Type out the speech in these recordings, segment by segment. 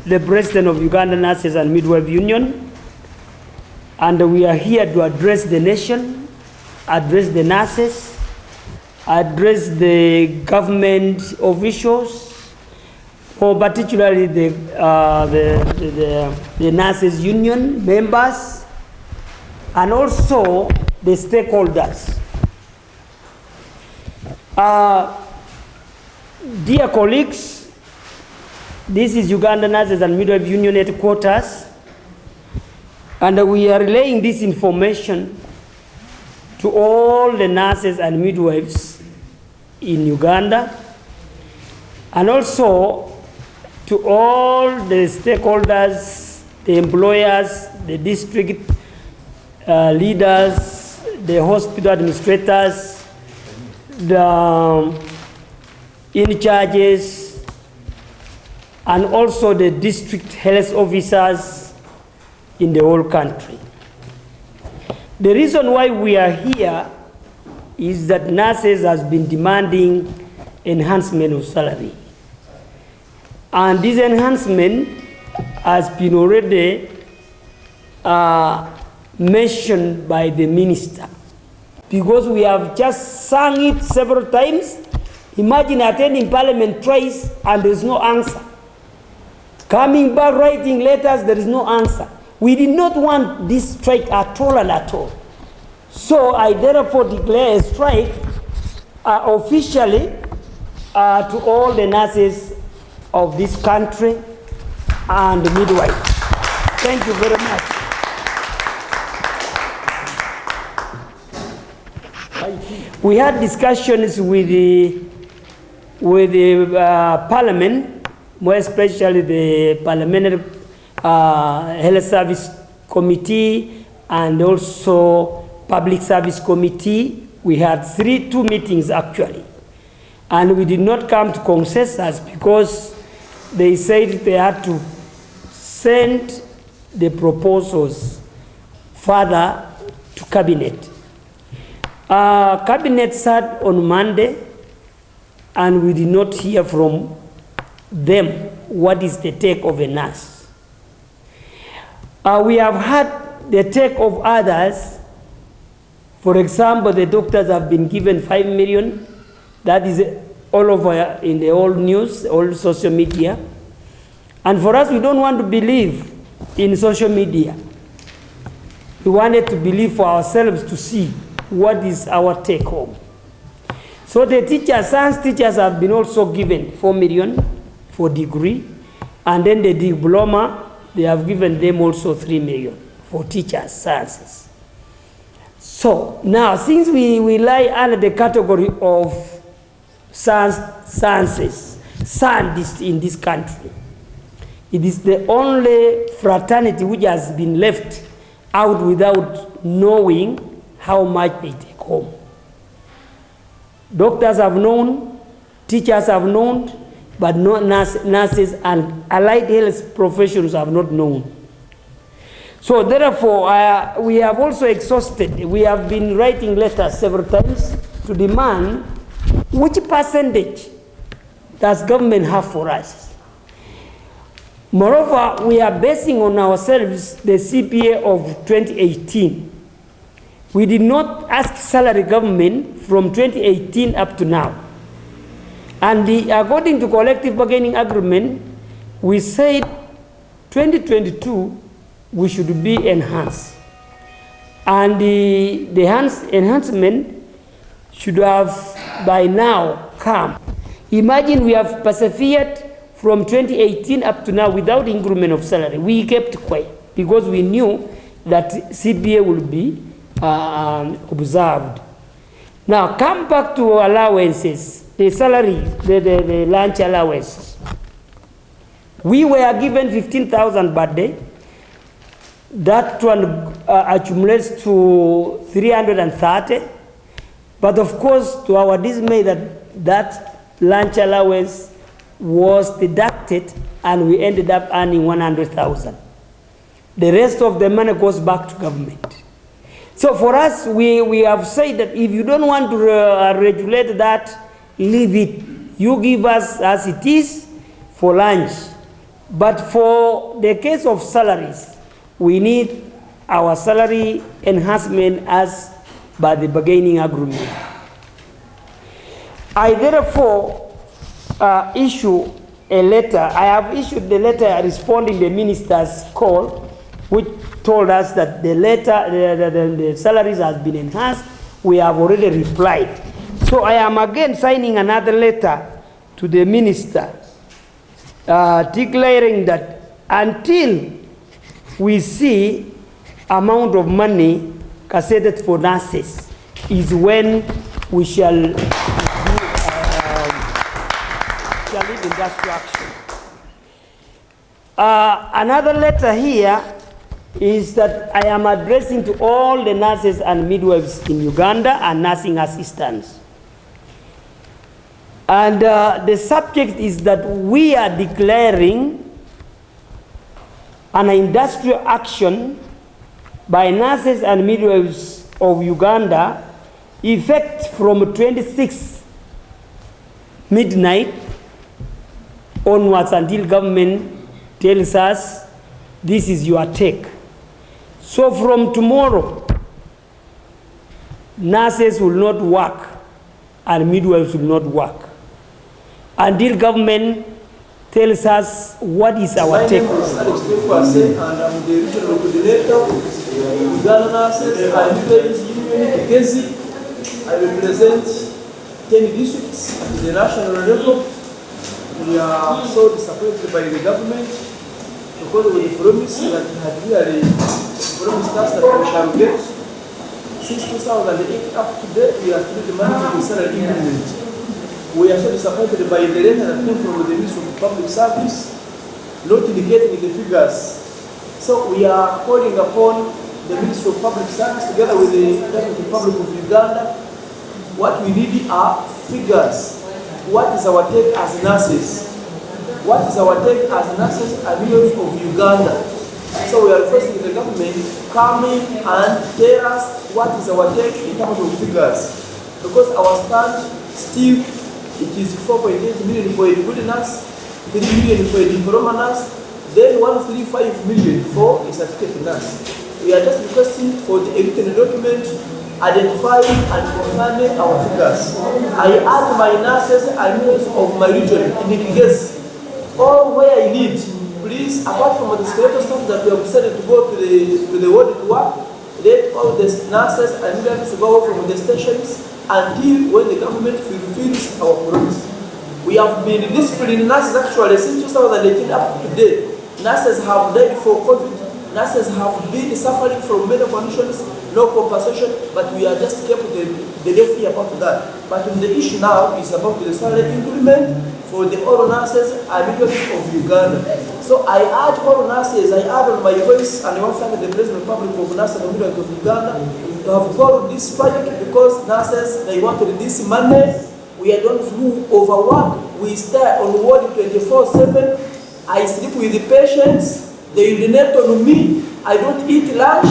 the president of Uganda Nurses and Midwives Union, and we are here to address the nation, address the nurses, address the government officials, or particularly the nurses union members, and also the stakeholders. Dear colleagues, this is Uganda Nurses and Midwives Union headquarters, and we are relaying this information to all the nurses and midwives in Uganda, and also to all the stakeholders, the employers, the district leaders, the hospital administrators, the in-charges, and also the district health officers in the whole country. The reason why we are here is that nurses has been demanding enhancement of salary. And this enhancement has been already mentioned by the minister. Because we have just sung it several times. Imagine attending parliament twice and there is no answer. Coming back writing letters, there is no answer. We did not want this strike at all and at all. So I therefore declare a strike officially to all the nurses of this country and the midwives. Thank you very much. We had discussions with the Parliament, more especially the Parliamentary Health Service Committee and also Public Service Committee. We had two meetings actually, and we did not come to consensus because they said they had to send the proposals further to Cabinet. Cabinet sat on Monday, and we did not hear from them what is the take of a nurse. We have had the take of others. For example, the doctors have been given 5 million. That is all over in the old news, all social media. And for us, we don't want to believe in social media. We wanted to believe for ourselves to see what is our take home. So the teachers, science teachers have been also given 4 million for degree, and then the diploma, they have given them also 3 million for teachers, sciences. So now, since we lie under the category of sciences, scientists in this country, it is the only fraternity which has been left out without knowing how much they take home. Doctors have known, teachers have known, but no nurses and allied health professionals have not known. So therefore, we have also exhausted. We have been writing letters several times to demand which percentage does government have for us. Moreover, we are basing on ourselves the CPA of 2018. We did not ask salary government from 2018 up to now. And according to collective bargaining agreement, we said 2022 we should be enhanced. And the enhancement should have by now come. Imagine we have persevered from 2018 up to now without increment of salary. We kept quiet because we knew that CPA will be observed. Now come back to allowances, the salary, the lunch allowances. We were given 15,000 per day. That one accumulates to 330. But of course, to our dismay, that lunch allowance was deducted and we ended up earning 100,000. The rest of the money goes back to government. So for us, we have said that if you don't want to regulate that, leave it. You give us as it is for lunch. But for the case of salaries, we need our salary enhancement as by the bargaining agreement. I therefore issue a letter. I have issued the letter responding the minister's call, which told us that the salaries has been enhanced. We have already replied. So I am again signing another letter to the minister declaring that until we see amount of money cassetted for nurses is when we shall lead industrial action. Another letter here is that I am addressing to all the nurses and midwives in Uganda and nursing assistants. And the subject is that we are declaring an industrial action by nurses and midwives of Uganda effect from 26 midnight onwards until government tells us this is your take. So from tomorrow, nurses will not work and midwives will not work until government tells us what is our take. My name is Alex Pekwase, and I'm the regional coordinator of Uganda Nurses and Midwives Union Kigezi. I represent 10 districts at the national level. We are so disappointed by the government because of the promise that had really promised us that we shall get. Since 2008 up to date, we are still demanding the salary increment. We are so disappointed by the letter that came from the Ministry of Public Service, not indicating the figures. So we are calling upon the Ministry of Public Service together with the Government Republic of Uganda. What we need are figures. What is our take as nurses? What is our take as nurses and midwives of Uganda? So we are requesting the government come in and tell us what is our take in terms of figures. Because our stand still, it is 4.8 million for a good nurse, 3 million for a diploma nurse, then 135 million for a certificate nurse. We are just requesting for the written document identifying and confirming our figures. I ask my nurses and nurses of my region in the Kigezi, all where I need, please, apart from the skeletal staff that we have decided to go to the ward to work, let all the nurses and midwives go from the stations until when the government fulfills our promise. We have been disciplining nurses actually since 2018 up to today. Nurses have died for COVID. Nurses have been suffering from medical conditions, no compensation, but we are just kept the deaf ear about that. But the issue now is about the salary increment for the all nurses and midwives of Uganda. So I urge all nurses, I add on my voice, and I want to thank the President of the Republic of Nurses and Midwives of Uganda to have called this strike because nurses, they wanted this money. We are those who overwork. We stay on ward 24/7. I sleep with the patients. They urinate on me. I don't eat lunch.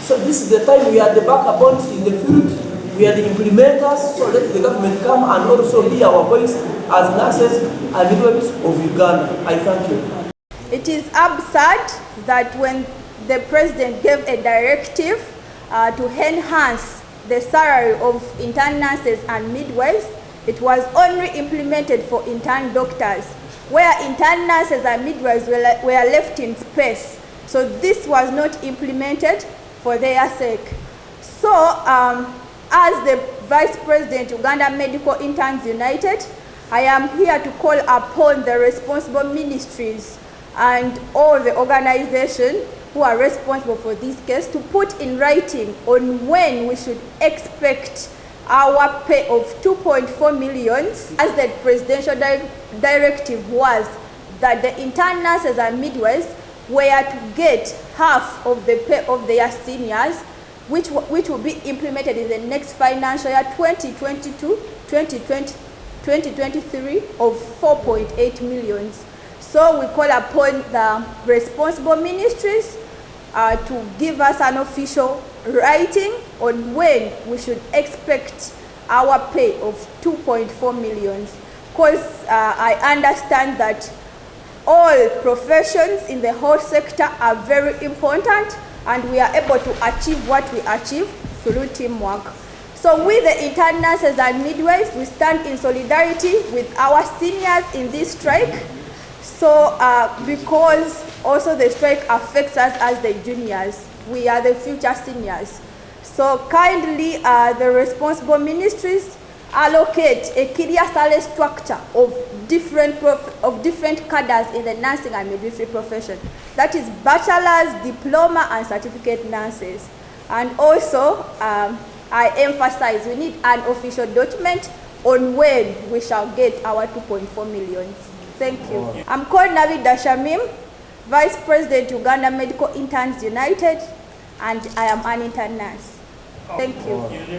So this is the time we are the backbones in the field. We are the implementers. So let the government come and also hear our voice as nurses and midwives of Uganda. I thank you. It is absurd that when the president gave a directive to enhance the salary of intern nurses and midwives, it was only implemented for intern doctors, where intern nurses and midwives were left in space. So this was not implemented for their sake. So as the Vice President, Uganda Medical Interns United, I am here to call upon the responsible ministries and all the organizations who are responsible for this case to put in writing on when we should expect our pay of 2.4 million, as the presidential directive was that the intern nurses and midwives were to get half of the pay of their seniors, which will be implemented in the next financial year 2022-2023 of 4.8 million. So we call upon the responsible ministries to give us an official writing on when we should expect our pay of 2.4 million. Because I understand that all professions in the health sector are very important, and we are able to achieve what we achieve through teamwork. So we, the intern nurses and midwives, we stand in solidarity with our seniors in this strike. So because also the strike affects us as the juniors, we are the future seniors. So kindly, the responsible ministries allocate a clear salary structure of different cadres in the nursing and midwifery profession. That is bachelor's, diploma, and certificate nurses. And also, I emphasize we need an official document on when we shall get our 2.4 million. Thank you. I'm called Navida Shamim, Vice President, Uganda Medical Interns United, and I am an intern nurse. Thank you.